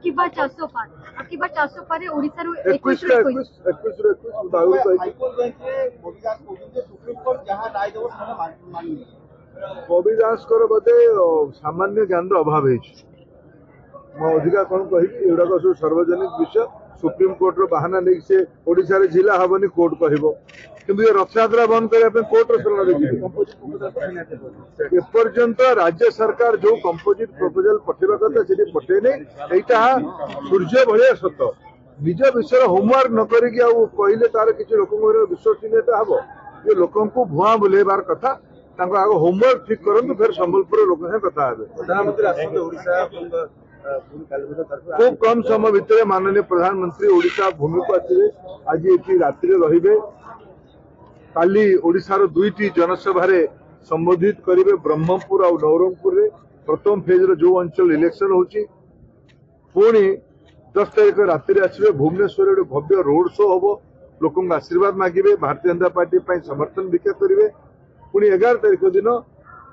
की बार 400 पार आपकी बार 400 पार ओडिसा रो 21 बॉबी दास बोधे सामान्य ज्ञान अभाव अधिका कौन कह एगुड़ा सब सार्वजनिक विषय सुप्रीम कोर्ट रो बाहाना नहीं से ओडिशा रे जिला हबनी कोर्ट कहबो किंतु ये रथयात्रा बंद करने कोर्ट एपर्यंत राज्य सरकार जो कंपोजिट प्रपोजल पठेबा कथा से पठे नहीं सूर्य भाया सत निज विषय होमवर्क न करके तार किसी लोक विश्वसनीयता हम ये लोक भुआ बुलेबार कथा आग होमवर्क ठीक करूँ फिर संबलपुर लोक कथा खूब कम समय भितर माननीय प्रधानमंत्री ओडिशा भूमि को आसवे आज ये राति रे काली ओडिशार दुईटी जनसभा संबोधित करेंगे ब्रह्मपुर और नवरंगपुर रे प्रथम फेज जो अंचल इलेक्शन होची पुणी 10 तारीख राति आसवे भुवनेश्वर गोटे भव्य रोड शो हम लोक आशीर्वाद मागे भारतीय जनता पार्टी समर्थन भिक्षा करेंगे पुणी 11 तारीख दिन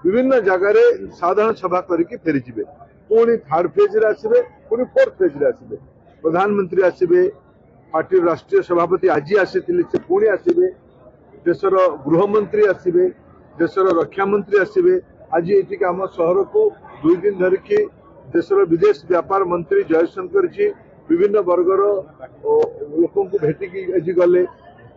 विभिन्न जगार साधारण सभा करके फेरीजे पुणी 3rd फेज आसवे पुणी 4th फेज आसवे प्रधानमंत्री आसवे पार्टी राष्ट्रीय सभापति आज आसी पुणी आसवे देशर गृहमंत्री आसवे देशर रक्षा मंत्री आसवे आज ये आम सहर को 2 दिन धरिकी देशर विदेश व्यापार मंत्री जयशंकर जी विभिन्न वर्गर लोक भेटिकी गले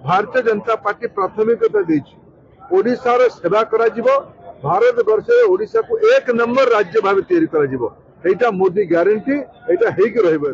भारतीय जनता पार्टी प्राथमिकता देछि ओडिशार सेवा करा जिवो भारत वर्ष ओडिशा को 1 नंबर राज्य भाव तैयारी करा जिवो एटा मोदी ग्यारंटी एटा हेक रहबो।